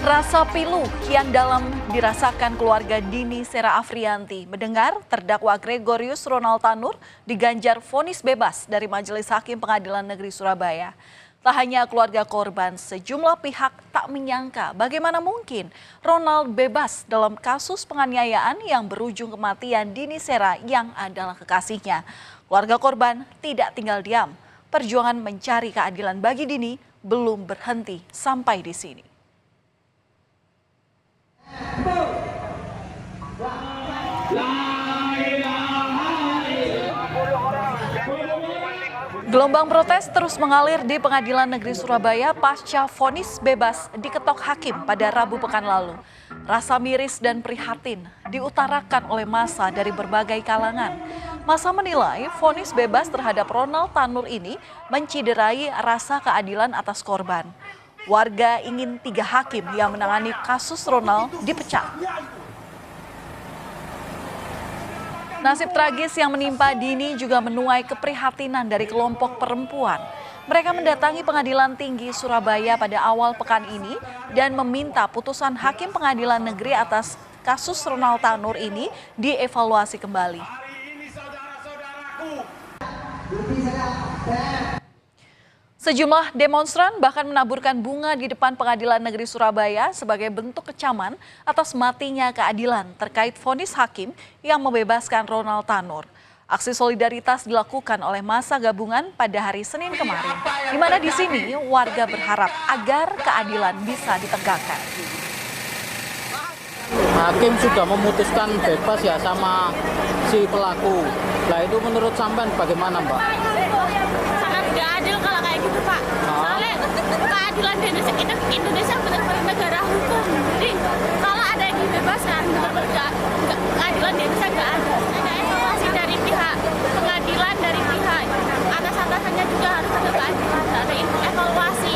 Rasa pilu kian dalam dirasakan keluarga Dini Sera Afriyanti mendengar terdakwa Gregorius Ronald Tanur diganjar vonis bebas dari Majelis Hakim Pengadilan Negeri Surabaya. Tak hanya keluarga korban, sejumlah pihak tak menyangka bagaimana mungkin Ronald bebas dalam kasus penganiayaan yang berujung kematian Dini Sera yang adalah kekasihnya. Keluarga korban tidak tinggal diam. Perjuangan mencari keadilan bagi Dini belum berhenti sampai di sini. Gelombang protes terus mengalir di Pengadilan Negeri Surabaya pasca vonis bebas diketok hakim pada Rabu pekan lalu. Rasa miris dan prihatin diutarakan oleh massa dari berbagai kalangan. Massa menilai vonis bebas terhadap Ronald Tanur ini menciderai rasa keadilan atas korban. Warga ingin 3 hakim yang menangani kasus Ronald dipecat. Nasib tragis yang menimpa Dini juga menuai keprihatinan dari kelompok perempuan. Mereka mendatangi Pengadilan Tinggi Surabaya pada awal pekan ini dan meminta putusan Hakim Pengadilan Negeri atas kasus Ronald Tanur ini dievaluasi kembali. Sejumlah demonstran bahkan menaburkan bunga di depan Pengadilan Negeri Surabaya sebagai bentuk kecaman atas matinya keadilan terkait vonis hakim yang membebaskan Ronald Tanur. Aksi solidaritas dilakukan oleh massa gabungan pada hari Senin kemarin, di mana di sini warga berharap agar keadilan bisa ditegakkan. Hakim sudah memutuskan bebas ya sama si pelaku. Nah itu menurut sampean bagaimana, Mbak? Sangat tidak adil kalau kayak gitu, Pak. Soalnya keadilan di Indonesia benar-benar negara hukum. Jadi kalau ada yang dibebaskan, benar-benar keadilan di Indonesia nggak ada. Ada evaluasi dari pihak pengadilan, dari pihak atas-atasannya juga harus ada keadilan, ada evaluasi.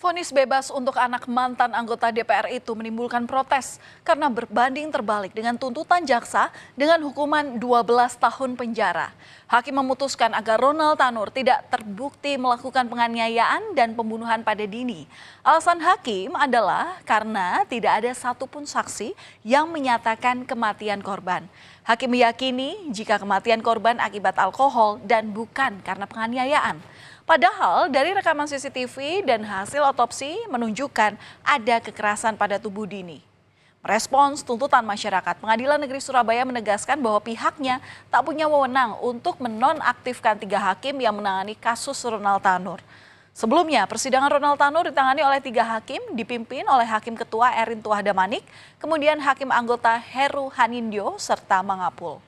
Vonis bebas untuk anak mantan anggota DPR itu menimbulkan protes karena berbanding terbalik dengan tuntutan jaksa dengan hukuman 12 tahun penjara. Hakim memutuskan agar Ronald Tanur tidak terbukti melakukan penganiayaan dan pembunuhan pada Dini. Alasan hakim adalah karena tidak ada satupun saksi yang menyatakan kematian korban. Hakim meyakini jika kematian korban akibat alkohol dan bukan karena penganiayaan. Padahal dari rekaman CCTV dan hasil otopsi menunjukkan ada kekerasan pada tubuh Dini. Merespons tuntutan masyarakat, Pengadilan Negeri Surabaya menegaskan bahwa pihaknya tak punya wewenang untuk menonaktifkan 3 hakim yang menangani kasus Ronald Tanur. Sebelumnya, persidangan Ronald Tanur ditangani oleh 3 hakim, dipimpin oleh Hakim Ketua Erin Tuahdamanik, kemudian Hakim Anggota Heru Hanindyo, serta Mangapul.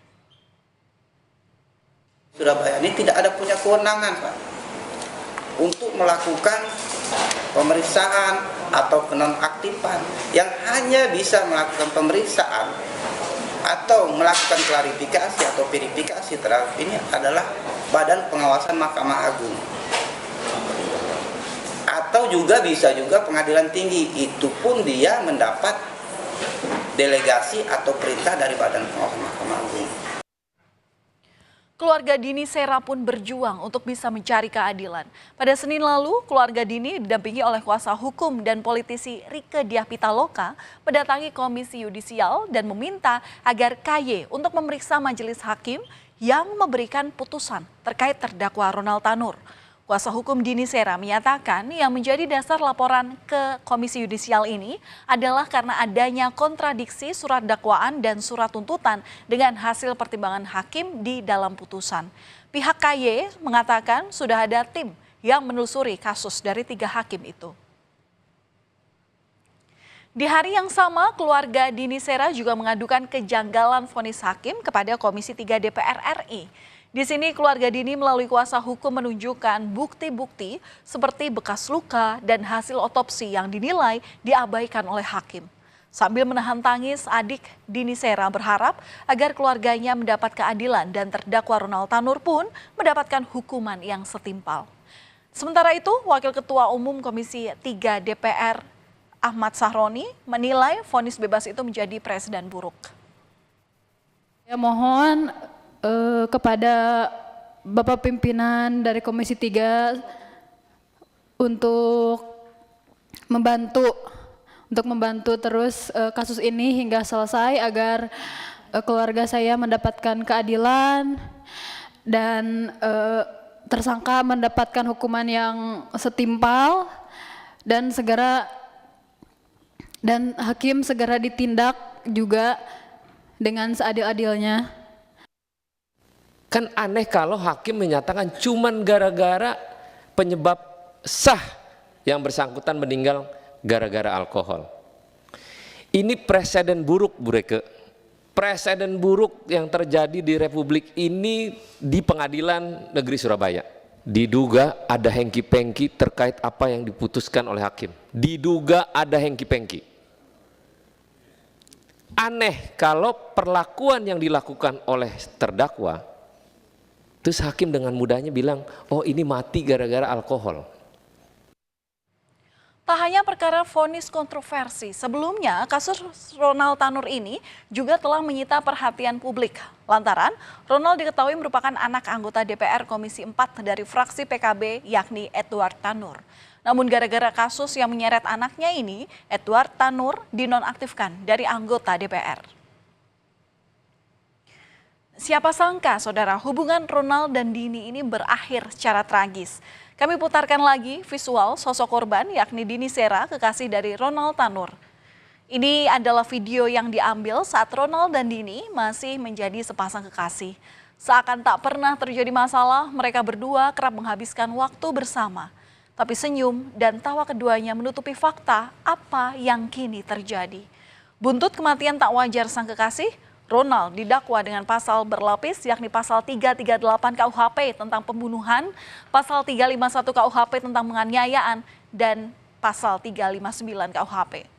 Surabaya ini tidak ada punya kewenangan, Pak, untuk melakukan pemeriksaan atau penonaktifan. Yang hanya bisa melakukan pemeriksaan atau melakukan klarifikasi atau verifikasi terhadap ini adalah Badan Pengawasan Mahkamah Agung. Atau juga bisa juga Pengadilan Tinggi, itu pun dia mendapat delegasi atau perintah dari Badan Pengawasan Mahkamah Agung. Keluarga Dini Sera pun berjuang untuk bisa mencari keadilan. Pada Senin lalu, keluarga Dini didampingi oleh kuasa hukum dan politisi Rieke Diah Pitaloka mendatangi Komisi Yudisial dan meminta agar KY untuk memeriksa majelis hakim yang memberikan putusan terkait terdakwa Ronald Tanur. Kuasa hukum Dini Sera menyatakan yang menjadi dasar laporan ke Komisi Yudisial ini adalah karena adanya kontradiksi surat dakwaan dan surat tuntutan dengan hasil pertimbangan hakim di dalam putusan. Pihak KY mengatakan sudah ada tim yang menelusuri kasus dari 3 hakim itu. Di hari yang sama, keluarga Dini Sera juga mengadukan kejanggalan vonis hakim kepada Komisi 3 DPR RI. Di sini keluarga Dini melalui kuasa hukum menunjukkan bukti-bukti seperti bekas luka dan hasil otopsi yang dinilai diabaikan oleh hakim. Sambil menahan tangis, adik Dini Sera berharap agar keluarganya mendapat keadilan dan terdakwa Ronald Tanur pun mendapatkan hukuman yang setimpal. Sementara itu, Wakil Ketua Umum Komisi 3 DPR Ahmad Sahroni menilai vonis bebas itu menjadi presiden buruk. Ya, mohon kepada Bapak pimpinan dari Komisi 3 untuk membantu terus kasus ini hingga selesai agar keluarga saya mendapatkan keadilan dan tersangka mendapatkan hukuman yang setimpal dan hakim segera ditindak juga dengan seadil-adilnya. Kan aneh kalau hakim menyatakan cuman gara-gara penyebab sah yang bersangkutan meninggal gara-gara alkohol. Ini presiden buruk, Bu Reke. Presiden buruk yang terjadi di Republik ini di Pengadilan Negeri Surabaya. Diduga ada hengki-pengki terkait apa yang diputuskan oleh hakim. Diduga ada hengki-pengki. Aneh kalau perlakuan yang dilakukan oleh terdakwa, terus hakim dengan mudahnya bilang, oh ini mati gara-gara alkohol. Tak hanya perkara vonis kontroversi, sebelumnya kasus Ronald Tanur ini juga telah menyita perhatian publik. Lantaran Ronald diketahui merupakan anak anggota DPR Komisi 4 dari fraksi PKB yakni Edward Tanur. Namun gara-gara kasus yang menyeret anaknya ini, Edward Tanur dinonaktifkan dari anggota DPR. Siapa sangka, saudara, hubungan Ronald dan Dini ini berakhir secara tragis. Kami putarkan lagi visual sosok korban yakni Dini Sera, kekasih dari Ronald Tanur. Ini adalah video yang diambil saat Ronald dan Dini masih menjadi sepasang kekasih. Seakan tak pernah terjadi masalah, mereka berdua kerap menghabiskan waktu bersama. Tapi senyum dan tawa keduanya menutupi fakta apa yang kini terjadi. Buntut kematian tak wajar sang kekasih, Ronald didakwa dengan pasal berlapis yakni pasal 338 KUHP tentang pembunuhan, pasal 351 KUHP tentang penganiayaan, dan pasal 359 KUHP.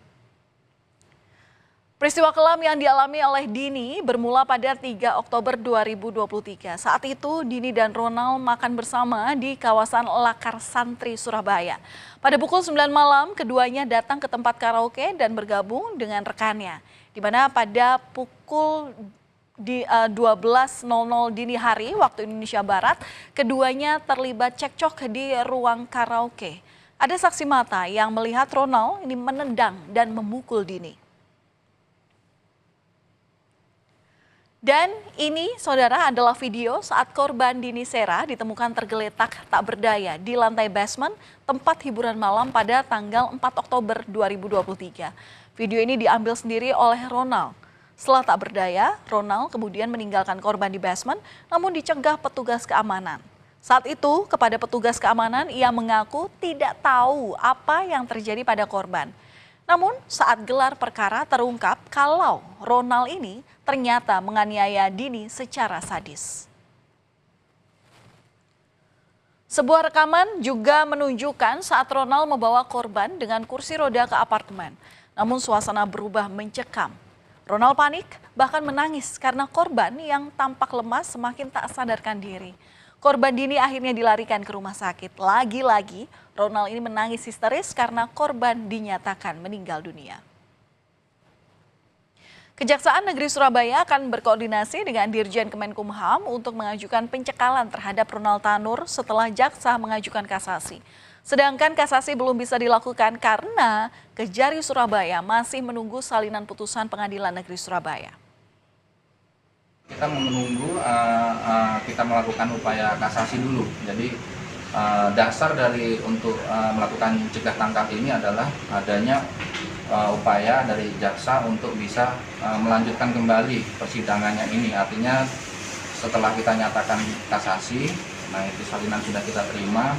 Peristiwa kelam yang dialami oleh Dini bermula pada 3 Oktober 2023. Saat itu Dini dan Ronald makan bersama di kawasan Lakar Santri, Surabaya. Pada pukul 9 malam, keduanya datang ke tempat karaoke dan bergabung dengan rekannya. Di mana pada pukul 12.00 dini hari waktu Indonesia Barat, keduanya terlibat cekcok di ruang karaoke. Ada saksi mata yang melihat Ronald ini menendang dan memukul Dini. Dan ini, saudara, adalah video saat korban Dini Sera ditemukan tergeletak tak berdaya di lantai basement tempat hiburan malam pada tanggal 4 Oktober 2023. Video ini diambil sendiri oleh Ronald. Setelah tak berdaya, Ronald kemudian meninggalkan korban di basement namun dicegah petugas keamanan. Saat itu, kepada petugas keamanan ia mengaku tidak tahu apa yang terjadi pada korban. Namun saat gelar perkara terungkap kalau Ronald ini ternyata menganiaya Dini secara sadis. Sebuah rekaman juga menunjukkan saat Ronald membawa korban dengan kursi roda ke apartemen. Namun suasana berubah mencekam. Ronald panik bahkan menangis karena korban yang tampak lemas semakin tak sadarkan diri. Korban Dini akhirnya dilarikan ke rumah sakit. Lagi-lagi Ronald ini menangis histeris karena korban dinyatakan meninggal dunia. Kejaksaan Negeri Surabaya akan berkoordinasi dengan Dirjen Kemenkumham untuk mengajukan pencekalan terhadap Ronald Tanur setelah jaksa mengajukan kasasi. Sedangkan kasasi belum bisa dilakukan karena Kejari Surabaya masih menunggu salinan putusan Pengadilan Negeri Surabaya. Kita menunggu, kita melakukan upaya kasasi dulu. Jadi dasar dari untuk melakukan cegah tangkap ini adalah adanya upaya dari jaksa untuk bisa melanjutkan kembali persidangannya ini. Artinya setelah kita nyatakan kasasi, nah itu salinan sudah kita terima,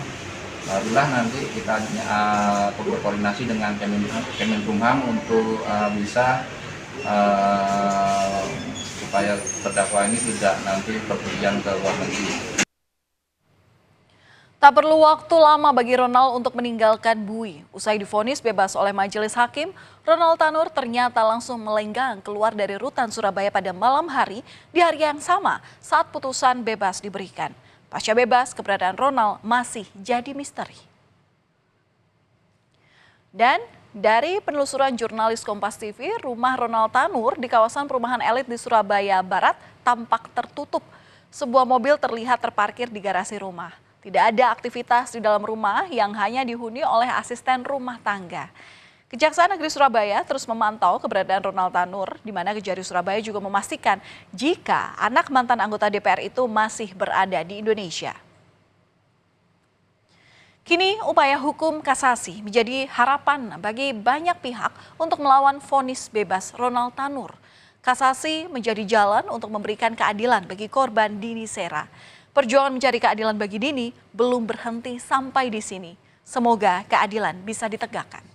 barulah nanti kita berkoordinasi dengan Kemenkumham untuk bisa supaya terdakwa ini tidak nanti perpergian ke luar negeri. Tak perlu waktu lama bagi Ronald untuk meninggalkan bui. Usai divonis bebas oleh majelis hakim, Ronald Tanur ternyata langsung melenggang keluar dari rutan Surabaya pada malam hari di hari yang sama saat putusan bebas diberikan. Pasca bebas, keberadaan Ronald masih jadi misteri. Dan dari penelusuran jurnalis Kompas TV, rumah Ronald Tanur di kawasan perumahan elit di Surabaya Barat tampak tertutup. Sebuah mobil terlihat terparkir di garasi rumah. Tidak ada aktivitas di dalam rumah yang hanya dihuni oleh asisten rumah tangga. Kejaksaan Negeri Surabaya terus memantau keberadaan Ronald Tanur, di mana Kejari Surabaya juga memastikan jika anak mantan anggota DPR itu masih berada di Indonesia. Kini upaya hukum kasasi menjadi harapan bagi banyak pihak untuk melawan vonis bebas Ronald Tanur. Kasasi menjadi jalan untuk memberikan keadilan bagi korban Dini Sera. Perjuangan mencari keadilan bagi Dini belum berhenti sampai di sini. Semoga keadilan bisa ditegakkan.